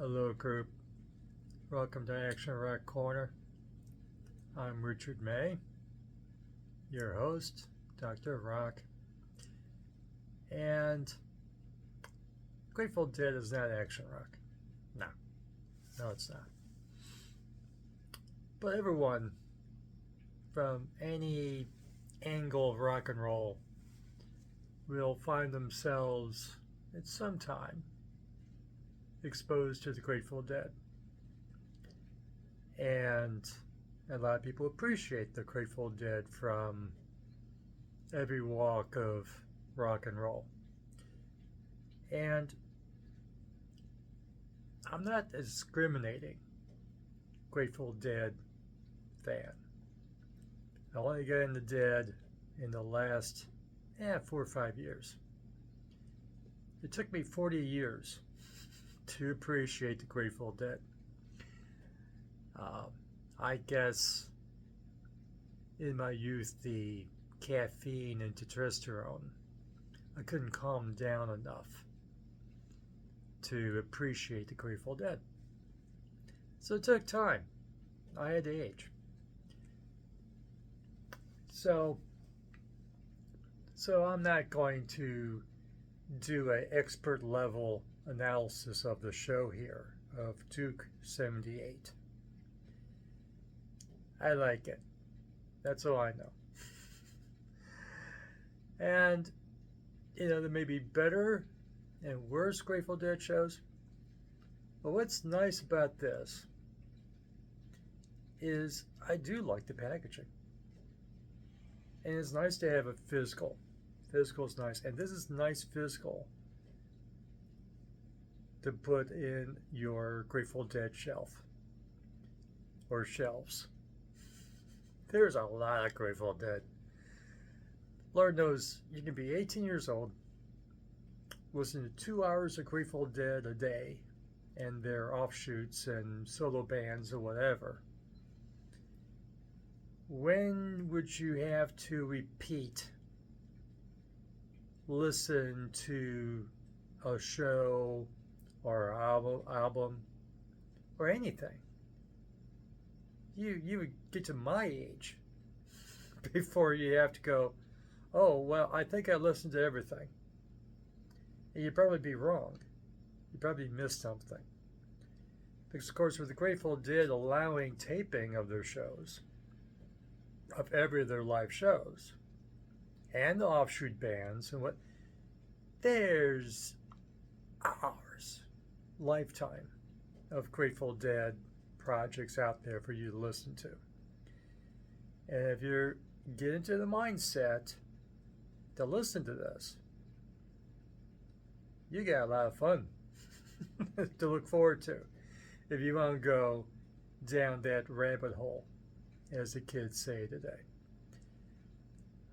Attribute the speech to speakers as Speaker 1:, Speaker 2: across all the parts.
Speaker 1: Hello, group. Welcome to Action Rock Corner. I'm Richard May, your host, Dr. Rock. And Grateful Dead is not action rock. No, it's not. But everyone from any angle of rock and roll will find themselves at some time exposed to the Grateful Dead. And a lot of people appreciate the Grateful Dead from every walk of rock and roll. And I'm not a discriminating Grateful Dead fan. I only got into Dead in the last 4 or 5 years. It took me 40 years to appreciate the Grateful Dead. I guess in my youth, the caffeine and testosterone, I couldn't calm down enough to appreciate the Grateful Dead. So it took time. I had to age. So I'm not going to do an expert level analysis of the show here of Duke 78. I like it. That's all I know. And, there may be better and worse Grateful Dead shows. But what's nice about this is I do like the packaging. And it's nice to have a physical. Physical is nice. And this is nice physical to put in your Grateful Dead shelf or shelves. There's a lot of Grateful Dead. Lord knows you can be 18 years old, listen to 2 hours of Grateful Dead a day and their offshoots and solo bands or whatever. When would you have to repeat, listen to a show or album or anything? You would get to my age before you have to go, oh, well, I think I listened to everything. And you'd probably be wrong. You probably missed something. Because, of course, with the Grateful Dead allowing taping of their shows, of every of their live shows, and the offshoot bands, and there's hours, lifetime of Grateful Dead projects out there for you to listen to. And if you get into the mindset to listen to this, you got a lot of fun to look forward to if you want to go down that rabbit hole, as the kids say today.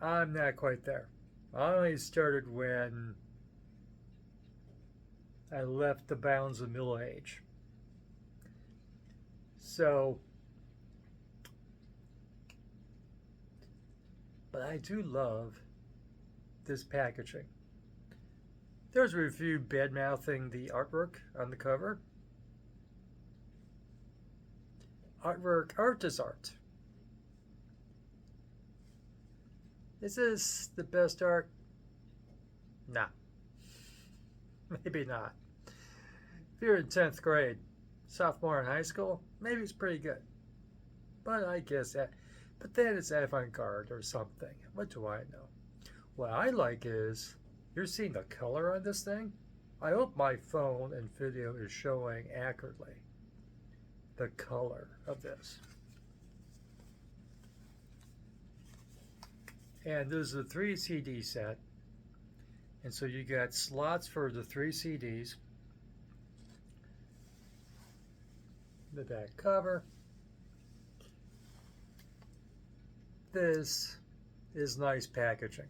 Speaker 1: I'm not quite there. I only started when I left the bounds of middle age. So, but I do love this packaging. There's a review bad-mouthing the artwork on the cover. Art is art. Is this the best art? Nah. Maybe not. If you're in 10th grade, sophomore in high school, maybe it's pretty good. But I guess but then it's avant-garde or something. What do I know? What I like is, you're seeing the color on this thing? I hope my phone and video is showing accurately the color of this. And there's a 3 CD set. And so you got slots for the 3 CDs. The back cover. This is nice packaging.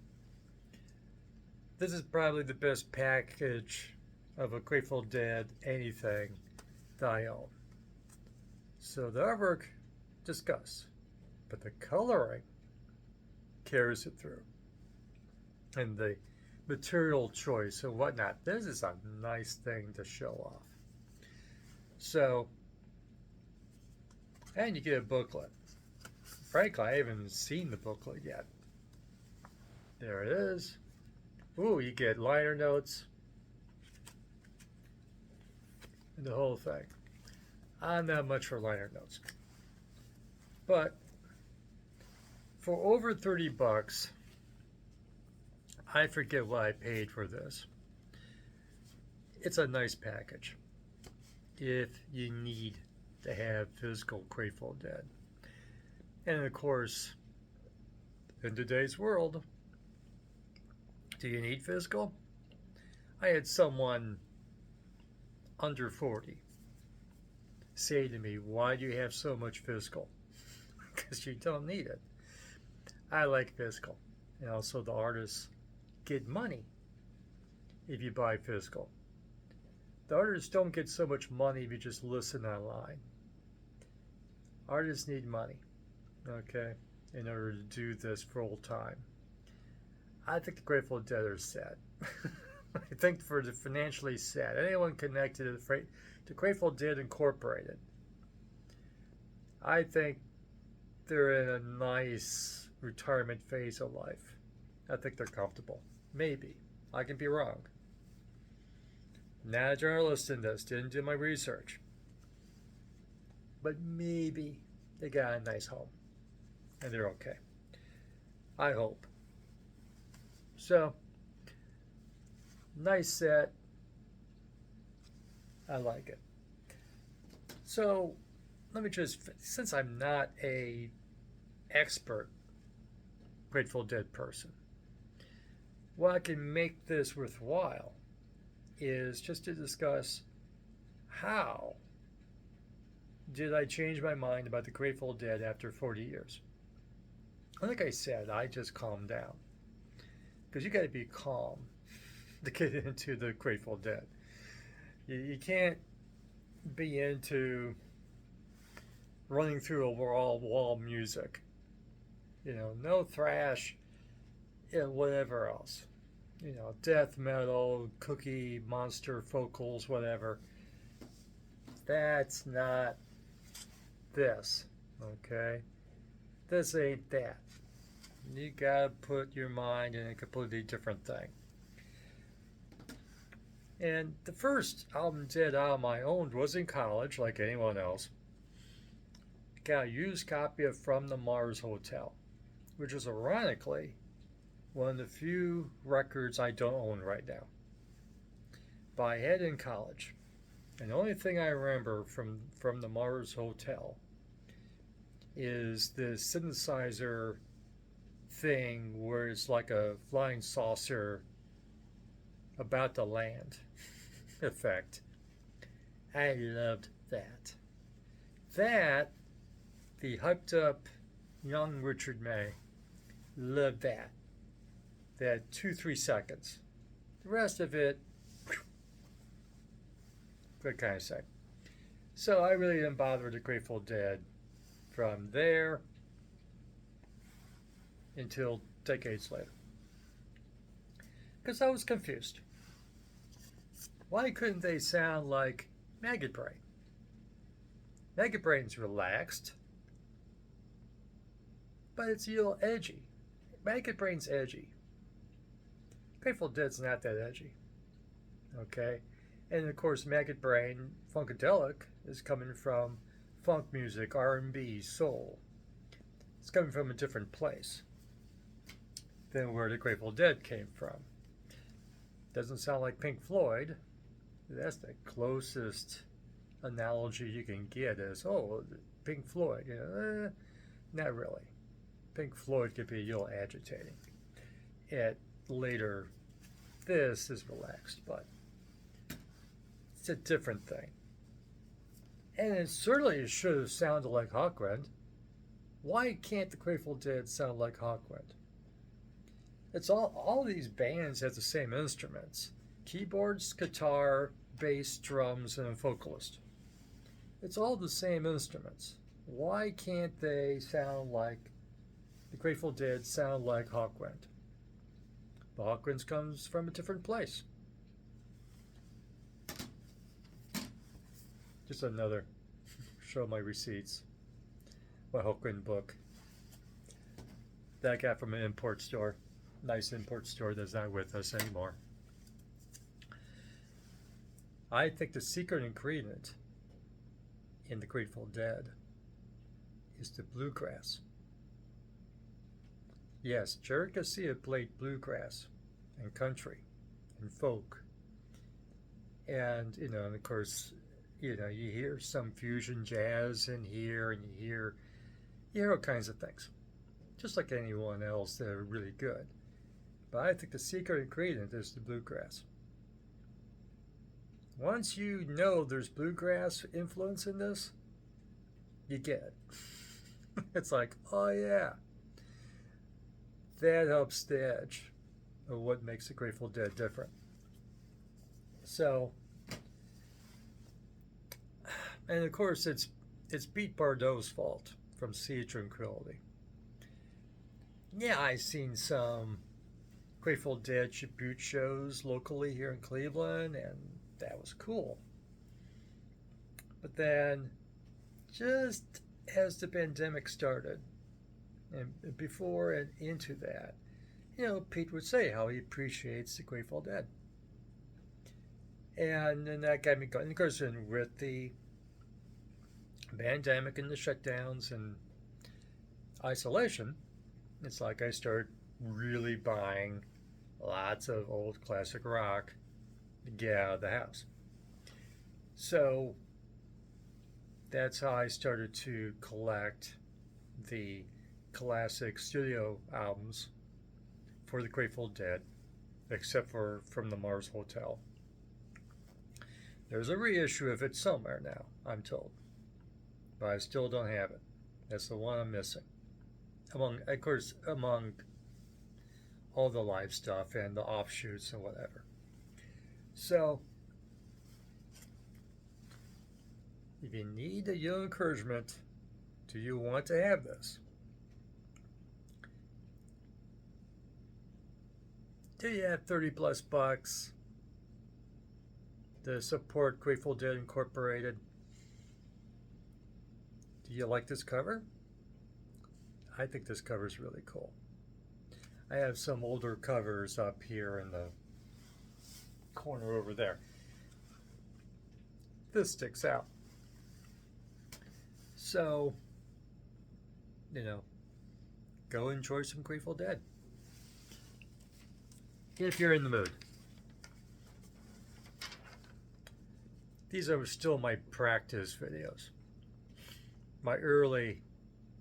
Speaker 1: This is probably the best package of a Grateful Dead anything that I own. So the artwork, discuss. But the coloring carries it through. And the material choice and whatnot. This is a nice thing to show off. So, and you get a booklet. Frankly, I haven't seen the booklet yet. There it is. Ooh, you get liner notes and the whole thing. I'm not much for liner notes. But for over 30 bucks, I forget what I paid for this. It's a nice package if you need to have physical Grateful Dead. And of course, in today's world, do you need physical? I had someone under 40 say to me, why do you have so much physical? Because you don't need it. I like physical. And also the artists get money if you buy physical. The artists don't get so much money if you just listen online. Artists need money, okay, in order to do this full time. I think the Grateful Dead are sad. I think for the financially sad, anyone connected to Grateful Dead Incorporated, I think they're in a nice retirement phase of life. I think they're comfortable. Maybe. I can be wrong. Not a journalist in this, didn't do my research. But maybe they got a nice home and they're okay. I hope. So, nice set. I like it. So, let me just, since I'm not a expert Grateful Dead person, what can make this worthwhile is just to discuss how did I change my mind about the Grateful Dead after 40 years. Like I said, I just calmed down. Because you got to be calm to get into the Grateful Dead. You can't be into running through a wall music. You know, no thrash and whatever else. You know, death metal, Cookie Monster vocals, whatever. That's not this, okay? This ain't that. You gotta put your mind in a completely different thing. And the first album Dead album I owned was in college, like anyone else. Got a used copy of From the Mars Hotel, which is ironically one of the few records I don't own right now. But I had in college. And the only thing I remember from the Mars Hotel is the synthesizer thing where it's like a flying saucer about to land effect. I loved that. That, the hyped up young Richard May, loved that. That 2-3 seconds. The rest of it, what can I say? So I really didn't bother with the Grateful Dead from there until decades later. Because I was confused. Why couldn't they sound like Maggot Brain? Maggot Brain's relaxed, but it's a little edgy. Maggot Brain's edgy. Grateful Dead's not that edgy. Okay? And of course, Maggot Brain, Funkadelic, is coming from funk music, R&B, soul. It's coming from a different place than where the Grateful Dead came from. Doesn't sound like Pink Floyd. That's the closest analogy you can get is, oh, Pink Floyd. You know, not really. Pink Floyd could be a little agitating. At later, this is relaxed, but it's a different thing. And it certainly should have sounded like Hawkwind. Why can't the Grateful Dead sound like Hawkwind? It's all these bands have the same instruments. Keyboards, guitar, bass, drums, and a vocalist. It's all the same instruments. Why can't they sound like the Grateful Dead sound like Hawkwind? The Hawkwind comes from a different place. Just another show my receipts. My Hoklin book that I got from an import store. Nice import store that's not with us anymore. I think the secret ingredient in the Grateful Dead is the bluegrass. Yes, Jerry Garcia played bluegrass and country and folk. And, and of course, you hear some fusion jazz in here, and you hear all kinds of things, just like anyone else that are really good. But I think the secret ingredient is the bluegrass. Once you know there's bluegrass influence in this, you get it. It's like, oh yeah, that helps the edge of what makes the Grateful Dead different. So, and of course, it's Pete Bardot's fault from Sea of Tranquility. Yeah, I've seen some Grateful Dead tribute shows locally here in Cleveland, and that was cool. But then, just as the pandemic started, and before and into that, Pete would say how he appreciates the Grateful Dead. And then that got me going. And of course, with the pandemic and the shutdowns and isolation, it's like I started really buying lots of old classic rock to get out of the house. So that's how I started to collect the classic studio albums for the Grateful Dead, except for from the Mars Hotel. There's a reissue of it somewhere now, I'm told, but I still don't have it. That's the one I'm missing. Among all the live stuff and the offshoots and whatever. So, if you need a little encouragement, do you want to have this? Do you have 30 plus bucks to support Grateful Dead Incorporated? Do you like this cover? I think this cover is really cool. I have some older covers up here in the corner over there. This sticks out. So, go enjoy some Grateful Dead. If you're in the mood. These are still my practice videos. My early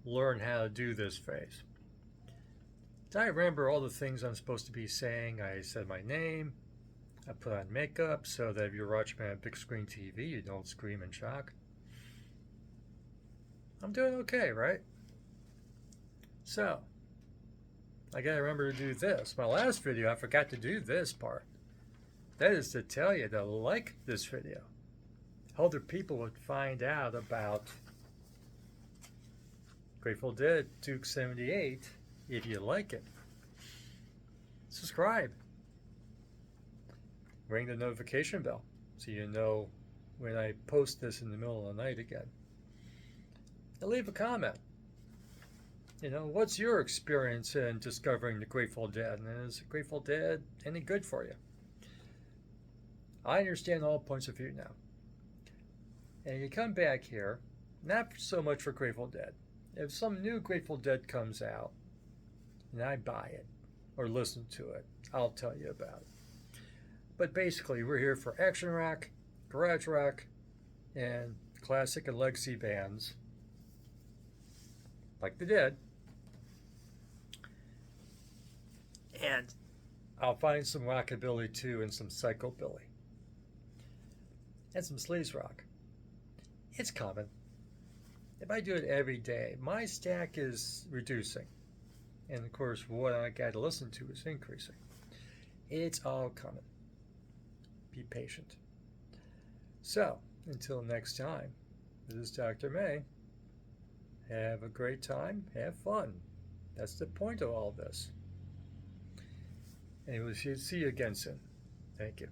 Speaker 1: learn how to do this phase. I remember all the things I'm supposed to be saying. I said my name. I put on makeup so that if you're watching me on a big screen TV, you don't scream in shock. I'm doing okay, right? So, I gotta remember to do this. My last video, I forgot to do this part. That is to tell you to like this video. Other people would find out about Grateful Dead Duke 78 if you like it. Subscribe. Ring the notification bell so you know when I post this in the middle of the night again. And leave a comment. What's your experience in discovering the Grateful Dead? And is the Grateful Dead any good for you? I understand all points of view now. And you come back here, not so much for Grateful Dead. If some new Grateful Dead comes out, and I buy it, or listen to it, I'll tell you about it. But basically, we're here for action rock, garage rock, and classic and legacy bands, like the Dead. And I'll find some rockabilly too, and some psychobilly. And some sleaze rock. It's common. If I do it every day, my stack is reducing. And of course, what I got to listen to is increasing. It's all coming. Be patient. So, until next time, this is Dr. May. Have a great time. Have fun. That's the point of all this. And we'll see you again soon. Thank you.